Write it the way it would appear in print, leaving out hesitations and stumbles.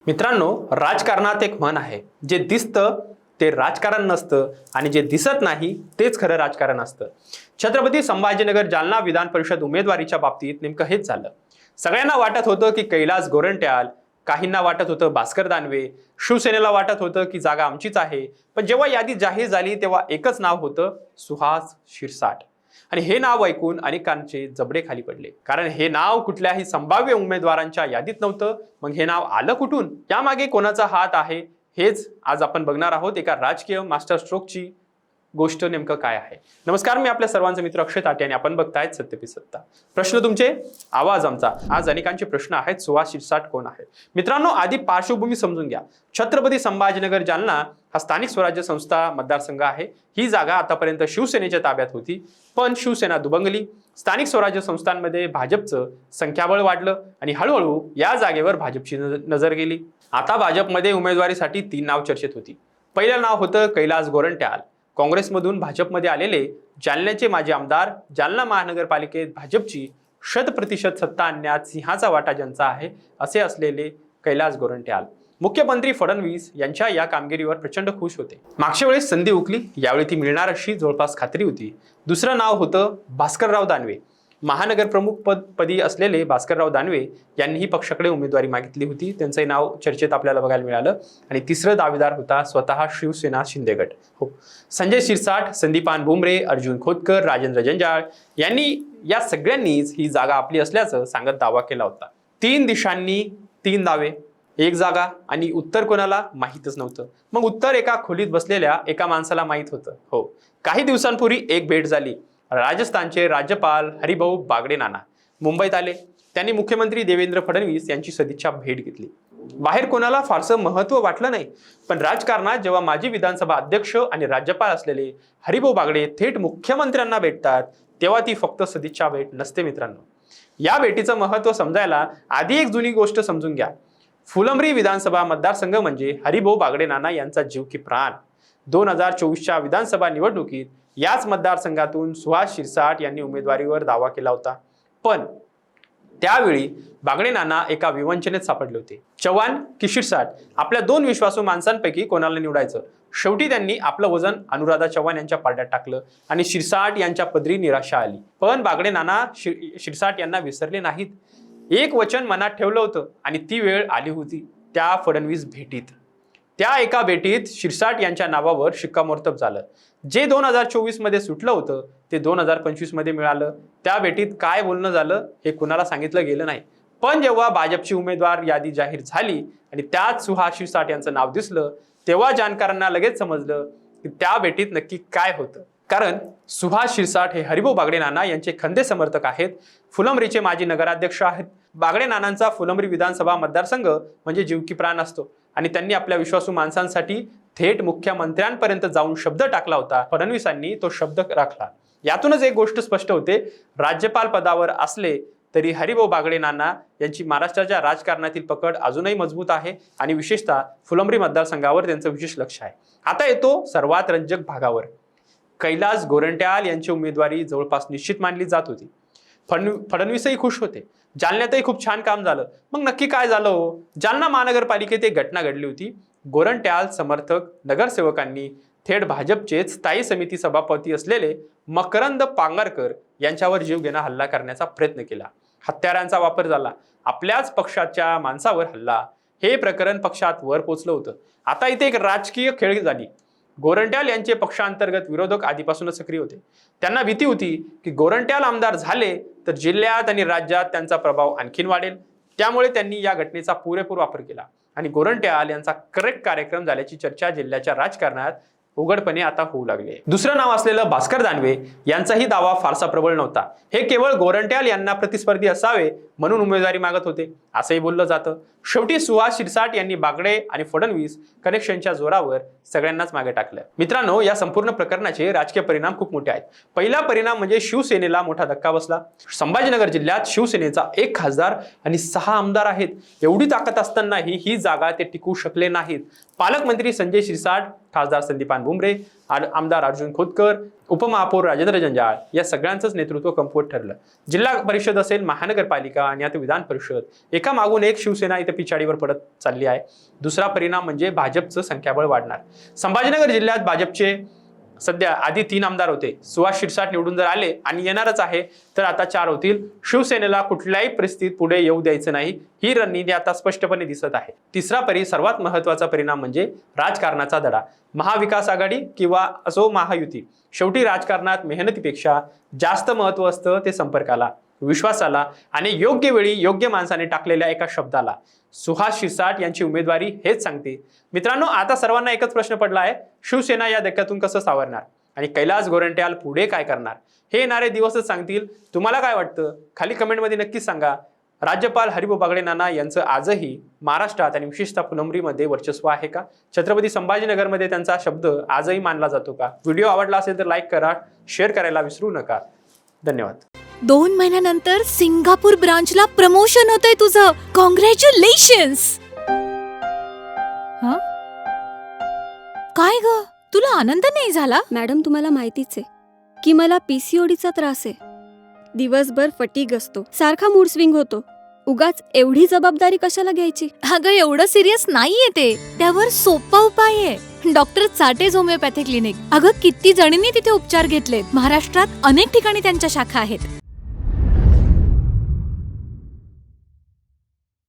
मित्रांनो, राजकारणात एक म्हण आहे, जे दिसतं ते राजकारण नसतं आणि जे दिसत नाही तेच खरं राजकारण असतं. छत्रपती संभाजीनगर जालना विधान परिषद उमेदवारीच्या बाबतीत नेमकं हेच झालं. सगळ्यांना वाटत होतं की कैलास गोरंट्याल, काहींना वाटत होतं भास्कर दानवे, शिवसेनेला वाटत होतं की जागा आमचीच आहे. पण जेव्हा यादी जाहीर झाली तेव्हा एकच नाव होतं, सुहास शिरसाट. आणि हे नाव ऐकून अनेकांचे जबडे खाली पडले, कारण हे नाव कुठल्याही संभाव्य उमेदवारांच्या यादीत नव्हतं. मग हे नाव आलं कुठून? यामागे कोणाचा हात आहे हेच आज आपण बघणार आहोत. एका राजकीय मास्टर स्ट्रोकची गोष्ट नेमकं काय आहे. नमस्कार, मी आपल्या सर्वांचे मित्र अक्षय ताटे आणि आपण बघतायत सत्य पे सत्ता. प्रश्न तुमचे, आवाज आमचा. आज अनेकांचे प्रश्न आहेत, सुहास शिरसाट कोण आहे? मित्रांनो, आधी पार्श्वभूमी समजून घ्या. छत्रपती संभाजीनगर जालना हा स्थानिक स्वराज्य संस्था मतदारसंघ आहे. ही जागा आतापर्यंत शिवसेनेच्या ताब्यात होती, पण शिवसेना दुभंगली. स्थानिक स्वराज्य संस्थांमध्ये भाजपचं संख्याबळ वाढलं आणि हळूहळू या जागेवर भाजपची नजर गेली. आता भाजपमध्ये उमेदवारीसाठी 3 नाव चर्चेत होती. पहिलं नाव होतं कैलास गोरंट्याल, काँग्रेसमधून भाजपमध्ये आलेले जालन्याचे माजी आमदार. जालना महानगरपालिकेत भाजपची 100% सत्ता आणण्यात सिंहाचा वाटा ज्यांचा आहे असे असलेले कैलास गोरंट्याल मुख्यमंत्री फडणवीस यांच्या या कामगिरीवर प्रचंड खुश होते. मागच्या वेळेस संधी हुकली, यावेळी ती मिळणार अशी जवळपास खात्री होती. दुसरं नाव होतं भास्करराव दानवे. महानगर प्रमुख पदी असलेले भास्करराव दानवे यांनीही पक्षाकडे उमेदवारी मागितली होती. त्यांचे नाव चर्चेत आपल्याला बघायला मिळालं. आणि तिसरं दावेदार होता स्वतः शिवसेना शिंदे गट. हो, संजय शिरसाट, संदीपान भुमरे, अर्जुन खोतकर, राजेंद्र जंजाळ यांनी या सगळ्यांनीच ही जागा आपली असल्याचं सांगत दावा केला होता. 3 दिशांनी 3 दावे, 1 जागा आणि उत्तर कोणाला माहीतच नव्हतं. मग उत्तर एका खोलीत बसलेल्या एका माणसाला माहीत होतं. हो, काही दिवसांपूर्वी एक भेट झाली. राजस्थानचे राज्यपाल हरिभाऊ बागडे नाना मुंबईत आले. त्यांनी मुख्यमंत्री देवेंद्र फडणवीस यांची सदिच्छा भेट घेतली. बाहेर कोणाला फारसं महत्त्व वाटलं नाही, पण राजकारणात जेव्हा माजी विधानसभा अध्यक्ष आणि राज्यपाल असलेले हरिभाऊ बागडे थेट मुख्यमंत्र्यांना भेटतात, तेव्हा ती फक्त सदिच्छा भेट नसते. मित्रांनो, या भेटीचं महत्त्व समजायला आधी एक जुनी गोष्ट समजून घ्या. फुलंब्री विधानसभा मतदारसंघ म्हणजे हरिभाऊ बागडे नाना यांचा जीव की प्राण. 2024च्या विधानसभा निवडणुकीत याच मतदारसंघातून सुहास शिरसाट यांनी उमेदवारीवर दावा केला होता. पण त्यावेळी बागडे नाना एका विवंचनेत सापडले होते. चव्हाण की शिरसाट, आपल्या 2 विश्वासू माणसांपैकी कोणाला निवडायचं? शेवटी त्यांनी आपलं वजन अनुराधा चव्हाण यांच्या पारड्यात टाकलं आणि शिरसाट यांच्या पदरी निराशा आली. पण बागडे नाना शिरसाट यांना विसरले नाहीत. एक वचन मनात ठेवलं होतं आणि ती वेळ आली होती त्या फडणवीस भेटीत. त्या एका भेटीत शिरसाट यांच्या नावावर शिक्कामोर्तब झालं. जे 2024 मध्ये सुटलं होतं ते 2025 मध्ये मिळालं. त्या भेटीत काय बोलणं झालं हे कुणाला सांगितलं गेलं नाही. पण जेव्हा भाजपची उमेदवार यादी जाहीर झाली आणि त्यात सुहास शिरसाट यांचं नाव दिसलं, तेव्हा जाणकारांना लगेच समजलं की त्या भेटीत नक्की काय होतं. कारण सुहास शिरसाट हे हरिभाऊ बागडे नाना यांचे खंदे समर्थक आहेत. फुलंब्रीचे माजी नगराध्यक्ष आहेत. बागडे नानांचा फुलंब्री विधानसभा मतदारसंघ म्हणजे जीव की प्राण असतो आणि त्यांनी आपल्या विश्वासू माणसांसाठी थेट मुख्यमंत्र्यांपर्यंत जाऊन शब्द टाकला होता. फडणवीसांनी तो शब्द राखला. यातूनच एक गोष्ट स्पष्ट होते, राज्यपाल पदावर असले तरी हरिभाऊ बागडे नाना यांची महाराष्ट्राच्या राजकारणातील पकड अजूनही मजबूत आहे आणि विशेषतः फुलंब्री मतदारसंघावर त्यांचं विशेष लक्ष आहे. आता येतो सर्वात रंजक भागावर. कैलास गोरंट्याल यांची उमेदवारी जवळपास निश्चित मानली जात होती. फडणवीसही खुश होते. जालन्यातही खूप छान काम झालं. मग नक्की काय झालं हो? जालना महानगरपालिकेत एक घटना घडली होती. गोरंट्याल समर्थक नगरसेवकांनी थेट भाजपचेच स्थायी समिती सभापती असलेले मकरंद पांगारकर यांच्यावर जीवघेणा हल्ला करण्याचा प्रयत्न केला. हत्यारांचा वापर झाला. आपल्याच पक्षाच्या माणसावर हल्ला. हे प्रकरण पक्षात वर पोचलं होतं. आता इथे एक राजकीय खेळ झाली. गोरंट्याल यांचे पक्षांतर्गत विरोधक आधीपासूनच सक्रिय होते. त्यांना भीती होती की गोरंट्याल आमदार झाले तर जिल्ह्यात आणि राज्यात त्यांचा प्रभाव आणखीन वाढेल. त्यामुळे त्यांनी या घटनेचा पुरेपूर वापर केला आणि गोरंट्याल यांचा करेक्ट कार्यक्रम झाल्याची चर्चा जिल्ह्याच्या राजकारणात उघडपणे आता होऊ लागले. दुसरं नाव असलेलं भास्कर दानवे यांचाही दावा फारसा प्रबळ नव्हता. हे केवळ गोरंट्याल यांना प्रतिस्पर्धी असावे म्हणून उमेदवारी मागत होते असंही बोललं जातं. शेवटी सुहास शिरसाट यांनी बागडे आणि फडणवीस कनेक्शनच्या जोरावर सगळ्यांनाच मागे टाकलं. मित्रांनो, या संपूर्ण प्रकरणाचे राजकीय परिणाम खूप मोठे आहेत. पहिला परिणाम म्हणजे शिवसेनेला मोठा धक्का बसला. संभाजीनगर जिल्ह्यात शिवसेनेचा 1 खासदार आणि 6 आमदार आहेत. एवढी ताकद असतानाही ही जागा ते टिकवू शकले नाहीत. पालकमंत्री संजय शिरसाट, खासदार संदीपान भुमरे, आमदार अर्जुन खोतकर, उपमहापौर राजेंद्र जंजाळ या सगळ्यांचंच नेतृत्व कमकुवत ठरलं. जिल्हा परिषद असेल, महानगरपालिका आणि आता विधान परिषद एका मागून एक शिवसेना इथे पिछाडीवर पडत चालली आहे. दुसरा परिणाम म्हणजे भाजपचं संख्याबळ वाढणार. संभाजीनगर जिल्ह्यात भाजपचे सध्या आधी 3 आमदार होते. सुहास शिरसाट निवडून जर आले आणि येणारच आहे तर आता 4 होतील. शिवसेनेला कुठल्याही परिस्थितीत पुढे येऊ द्यायचं नाही ही रणनीती आता स्पष्टपणे दिसत आहे. तिसरा सर्वात महत्वाचा परिणाम म्हणजे राजकारणाचा धडा. महाविकास आघाडी किंवा असो महायुती, शेवटी राजकारणात मेहनतीपेक्षा जास्त महत्व असतं ते संपर्काला, विश्वासाला आणि योग्य वेळी योग्य माणसाने टाकलेल्या एका शब्दाला. सुहास शिरसाट यांची उमेदवारी हेच सांगते. मित्रांनो, आता सर्वांना एकच प्रश्न पडला आहे, शिवसेना या धक्क्यातून कसं सावरणार आणि कैलास गोरंट्याल पुढे काय करणार हे येणारे दिवसच सांगतील. तुम्हाला काय वाटतं खाली कमेंटमध्ये नक्कीच सांगा. राज्यपाल हरिभाऊ बागडे नाना यांचं आजही महाराष्ट्रात आणि विशेषतः फुलंब्रीमध्ये वर्चस्व आहे का? छत्रपती संभाजीनगरमध्ये त्यांचा शब्द आजही मानला जातो का? व्हिडिओ आवडला असेल तर लाईक करा, शेअर करायला विसरू नका. धन्यवाद. 2 महिन्यानंतर सिंगापूर ब्रांचला प्रमोशन होतंय तुझं. कॉंग्रॅच्युलेशन्स. काय ग, तुला आनंद नाही झाला? मॅडम, तुम्हाला माहितीच आहे की मला पीसीओडीचा त्रास आहे. दिवसभर फटीग असतो, सारखा मूड स्विंग होतो. उगाच एवढी जबाबदारी कशाला घ्यायची? अगं, एवढं सिरियस नाहीये ते. त्यावर सोपा उपाय आहे, डॉक्टर चाटेज होमिओपॅथी क्लिनिक. अगं, किती जणींनी तिथे उपचार घेतलेत. महाराष्ट्रात अनेक ठिकाणी त्यांच्या शाखा आहेत.